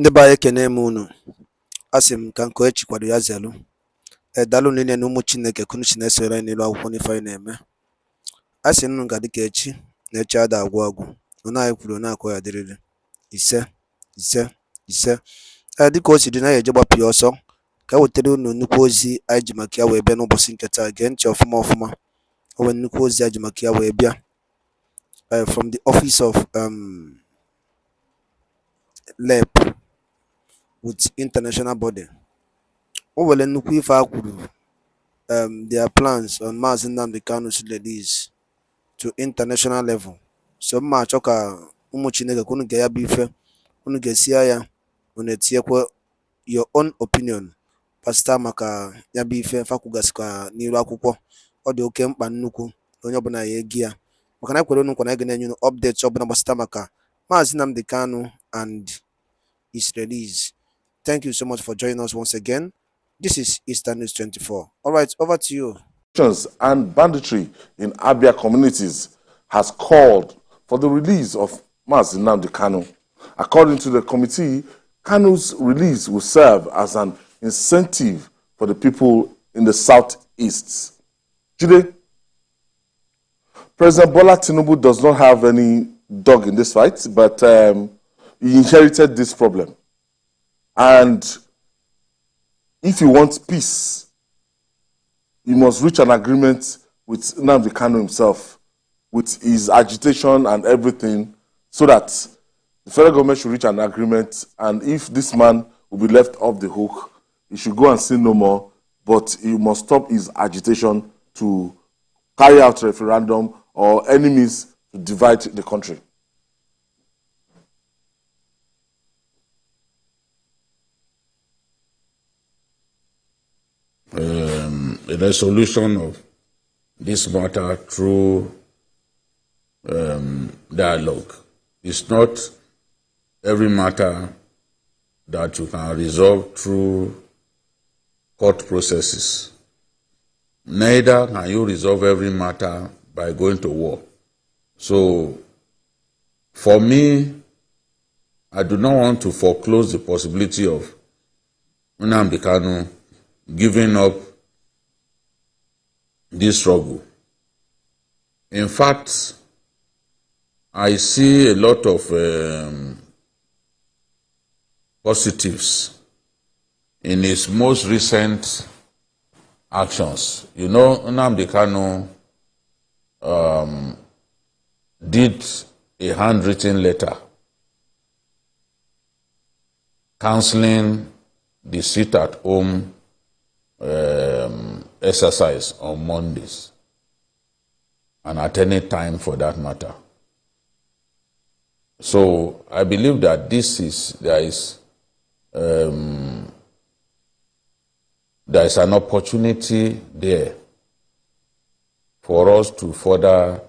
Ndị be anyị ekene m unu. Asị m ka nke echi kwado ya zelu. Daalụ niile na ụmụ Chineke kunu si na-esoro anyị n'elu akwụkwọ n'ife anyị na-eme. Asị unu ga dịka echi na echi ada agwụ agwụ. Onye anyị kwuru onye akọ ya dịrịrị. Ise ise ise. Dịka o si dị na ya eje gbapụ ya ọsọ ka e wetara unu nnukwu ozi anyị ji maka ya wee bịa n'ụbọchị nke taa. Gee ntị ọfụma ọfụma. O nwere nnukwu ozi anyị ji maka ya wee bịa from the office of LEP with international body. O nwere nnukwu ife a kwuru their plans on Maazị Nnamdi Kanu's release to international level. So mma achọ ka ụmụ Chineke ka unu ga ya bụ ife unu ga-esi ya unu etinyekwa your own opinion pasita maka ya bụ ife fakwugasịkwa n'iru akwụkwọ. Ọ dị oke mkpa nnukwu onye ọbụla ya egi ya maka na kwere unu nkwa na ga na-enye unu updates ọbụla gbasata maka Maazị Nnamdi Kanu and his release. Thank you so much for joining us once again. This is Eastern News 24. All right, over to you. And banditry in Abia communities has called for the release of Maazị Nnamdi Kanu. According to the committee, Kanu's release will serve as an incentive for the people in the southeast. Today, President Bola Tinubu does not have any dog in this fight, but he inherited this problem. And if you want peace, you must reach an agreement with Nnamdi Kanu himself, with his agitation and everything, so that the federal government should reach an agreement. And if this man will be left off the hook, he should go and sin no more, but he must stop his agitation to carry out referendum or enemies to divide the country. A resolution of this matter through dialogue. It's not every matter that you can resolve through court processes. Neither can you resolve every matter by going to war. So, for me, I do not want to foreclose the possibility of Nnamdi Kanu giving up this struggle. In fact, I see a lot of positives in his most recent actions. You know, Nnamdi Kanu did a handwritten letter cancelling the sit-at-home exercise on Mondays and at any time for that matter. So I believe that there is an opportunity there for us to further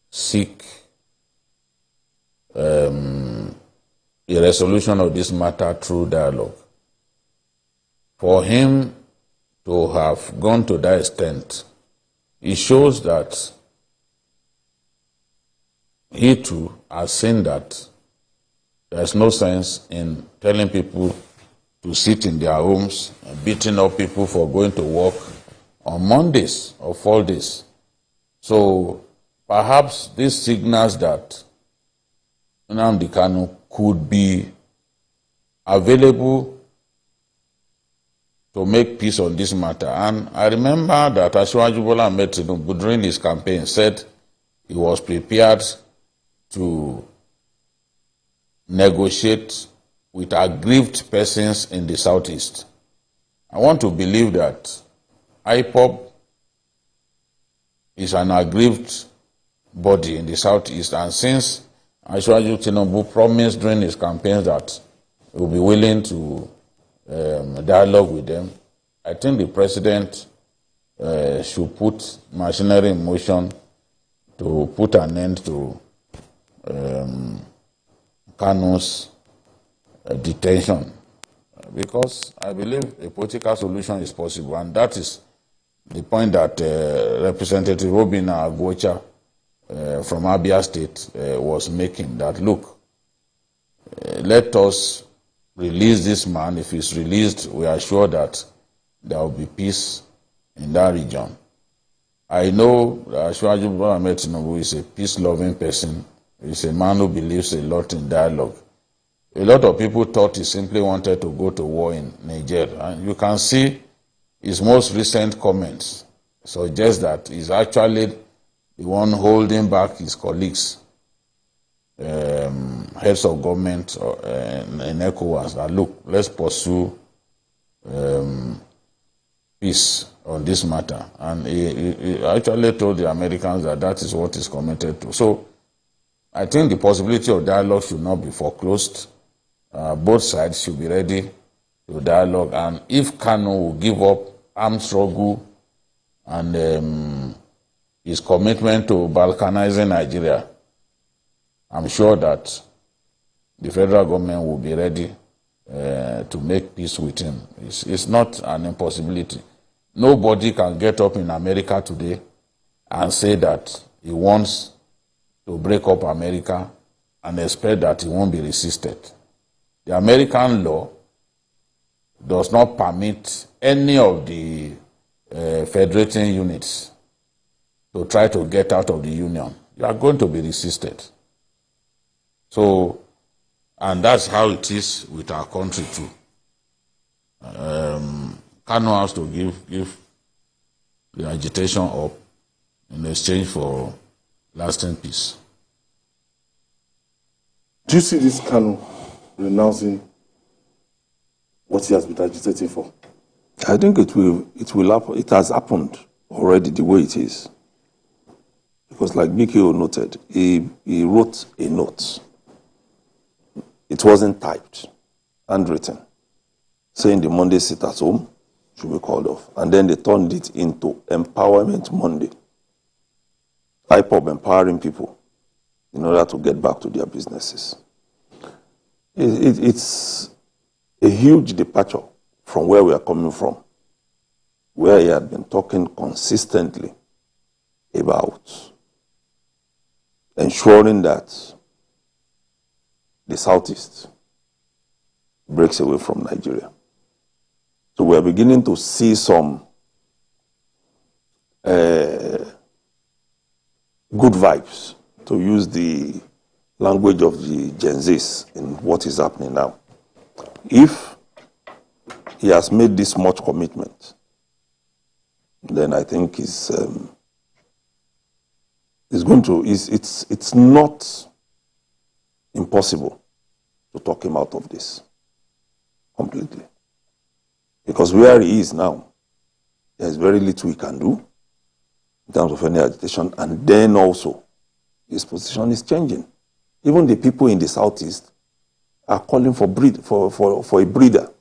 seek a resolution of this matter through dialogue. For him to have gone to that extent, it shows that he too has seen that there's no sense in telling people to sit in their homes and beating up people for going to work on Mondays or 4 days. So perhaps this signals that Nnamdi Kanu could be available to make peace on this matter. And I remember that Asiwaju Bola Ahmed Tinubu during his campaign said he was prepared to negotiate with aggrieved persons in the southeast. I want to believe that IPOB is an aggrieved body in the southeast, and since Asiwaju Tinubu promised during his campaign that he will be willing to dialogue with them, I think the president should put machinery in motion to put an end to Kanu's detention, because I believe a political solution is possible, and that is the point that Representative Obinna Agwocha from Abia State was making, that look, let us release this man. If he's released, we are sure that there will be peace in that region. I know Ashwaju Ahmed Tinubu is a peace-loving person. He's a man who believes a lot in dialogue. A lot of people thought he simply wanted to go to war in Niger. And you can see his most recent comments suggest that he's actually the one holding back his colleagues, heads of government in ECOWAS, that look, let's pursue peace on this matter. And he actually told the Americans that that is what he's committed to. So I think the possibility of dialogue should not be foreclosed. Both sides should be ready to dialogue. And if Cano will give up armed struggle and his commitment to balkanizing Nigeria, I'm sure that the federal government will be ready to make peace with him. It's not an impossibility. Nobody can get up in America today and say that he wants to break up America and expect that he won't be resisted. The American law does not permit any of the federating units to try to get out of the union. You are going to be resisted. So, and that's how it is with our country too. Cano has to give the agitation up in exchange for lasting peace. Do you see this Cano renouncing what he has been agitating for? I think it will happen. It has happened already the way it is. Because like BKO noted, he wrote a note. It wasn't typed, handwritten, saying the Monday sit at home should be called off. And then they turned it into Empowerment Monday. IPOB empowering people in order to get back to their businesses. It's a huge departure from where we are coming from, where he had been talking consistently about ensuring that the Southeast breaks away from Nigeria. So we are beginning to see some good vibes, to use the language of the Gen Zs in what is happening now. If he has made this much commitment, then I think it's not impossible to talk him out of this completely. Because where he is now, there's very little he can do in terms of any agitation, and then also his position is changing. Even the people in the Southeast are calling for a breather.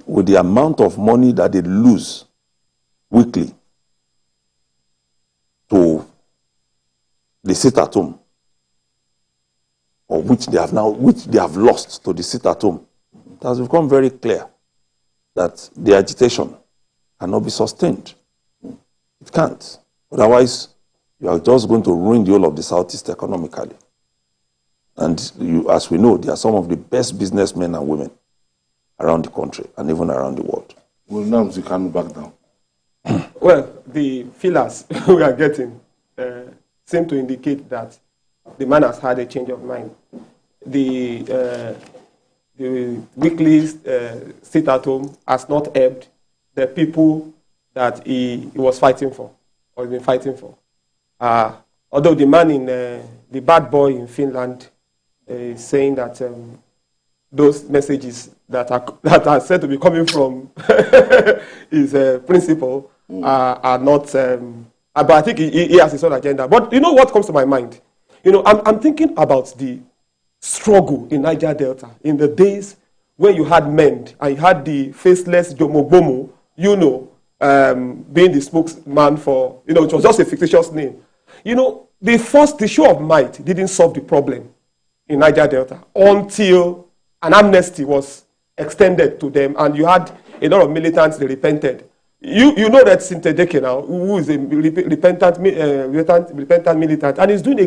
With the amount of money that they lose weekly to the sit-at-home, or which they have lost to the sit-at-home, it has become very clear that the agitation cannot be sustained. It can't. Otherwise, you are just going to ruin the whole of the Southeast economically. And as we know, they are some of the best businessmen and women around the country and even around the world. Well, now you can back down. Well, the feelers we are getting seem to indicate that the man has had a change of mind. The weekly sit-at-home has not helped the people that he was fighting for, or has been fighting for. Although the man in the bad boy in Finland is saying that those messages that are said to be coming from his principal are not. But I think he has his own agenda. But you know what comes to my mind? You know, I'm thinking about the struggle in Niger Delta in the days when you had men and you had the faceless Jomo, being the spokesman for, it was just a fictitious name. You know, the show of might didn't solve the problem in Niger Delta until an amnesty was extended to them, and you had a lot of militants that repented. You know that Sintedeke now, who is a repentant militant, and he's doing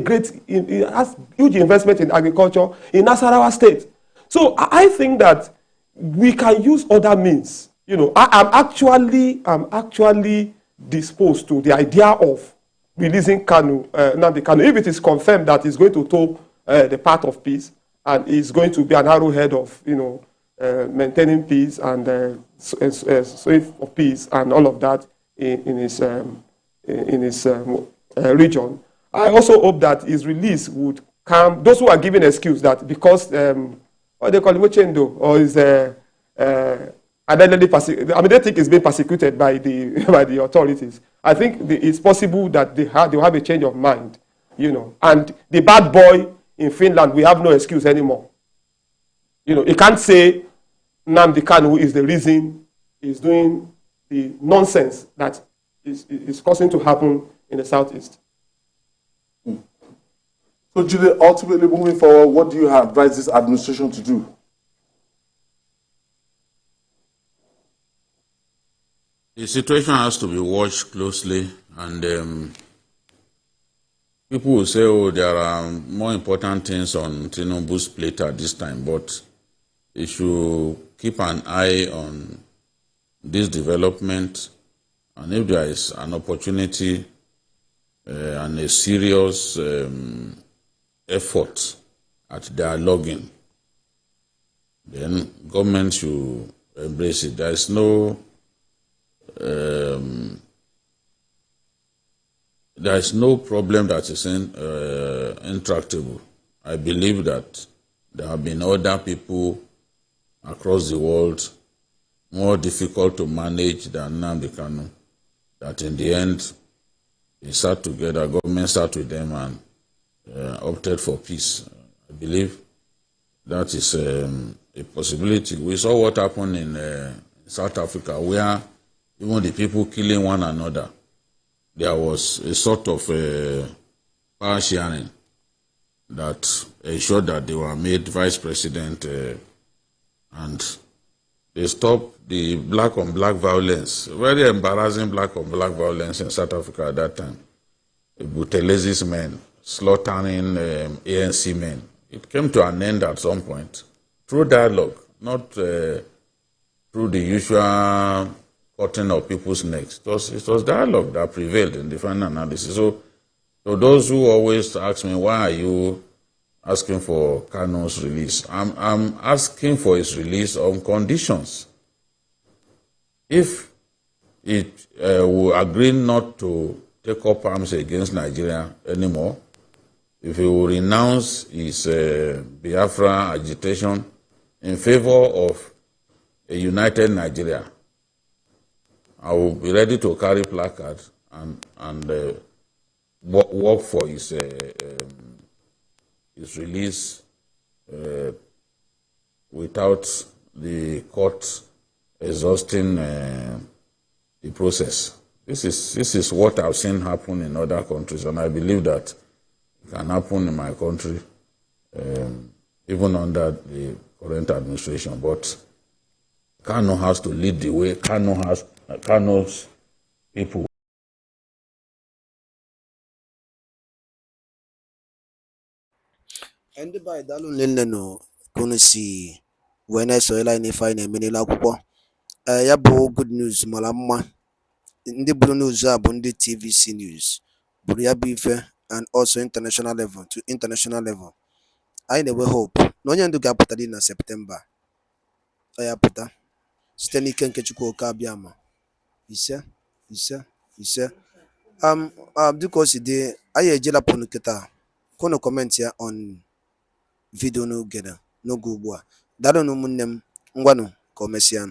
he has huge investment in agriculture in Nasarawa State. So I think that we can use other means. You know, I'm actually disposed to the idea of releasing Cano, Nnamdi Kanu, if it is confirmed that he's going to toe the path of peace and is going to be an arrowhead of, you know, maintaining peace and save of peace and all of that in his region. I also hope that his release would calm those who are giving excuse that because what they call it, Chendo, or is allegedly I mean, they think it's being persecuted by the by the authorities. I think it's possible that they'll have a change of mind, you know. And the bad boy in Finland, we have no excuse anymore. You know, you can't say Nnamdi Kanu is the reason he's doing the nonsense that is causing to happen in the southeast. So, Julie, ultimately moving forward, what do you advise this administration to do? The situation has to be watched closely, and people will say, oh, there are more important things on Tinubu's plate at this time, but they should keep an eye on this development, and if there is an opportunity and a serious effort at dialoguing, then government should embrace it. There is no problem that is intractable. I believe that there have been other people across the world more difficult to manage than Nnamdi Kanu, that in the end, they sat together, government sat with them and opted for peace. I believe that is a possibility. We saw what happened in South Africa, where even the people killing one another, there was a sort of power sharing that ensured that they were made vice president and they stopped the black on black violence, very embarrassing black on black violence in South Africa at that time. Buthelez's men slaughtering ANC men. It came to an end at some point through dialogue, not through the usual cutting of people's necks. It was dialogue that prevailed in the final analysis. So those who always ask me, why are you asking for Kano's release? I'm asking for his release on conditions. If it will agree not to take up arms against Nigeria anymore, if he will renounce his Biafra agitation in favor of a united Nigeria, I will be ready to carry placards and work for his release without the court exhausting the process. This is what I've seen happen in other countries, and I believe that it can happen in my country, even under the current administration. But Cano has to lead the way. Cano's people. Ndị be anyị daalụ nne nụ ka unu si wee na-esonyela anyị n'ife anyị na-eme n'elu akwụkwọ. Ya bụ good news mara mma. Ndị buru news a bụ ndị TVC News buru ya bụ ife, and also international level to international level. Anyị na-enwe hope na onye ndu ga-apụta dị na Septemba. Ọ ya pụta site n'ike nke Chukwu oke abịama. Ise. Dịka o si dị, anyị ejilapụ nkịta ka unu kọmentị ya on vidio n'oge ugbu a. Daalụ ụmụnne m, ngwanụ ka o mesịa.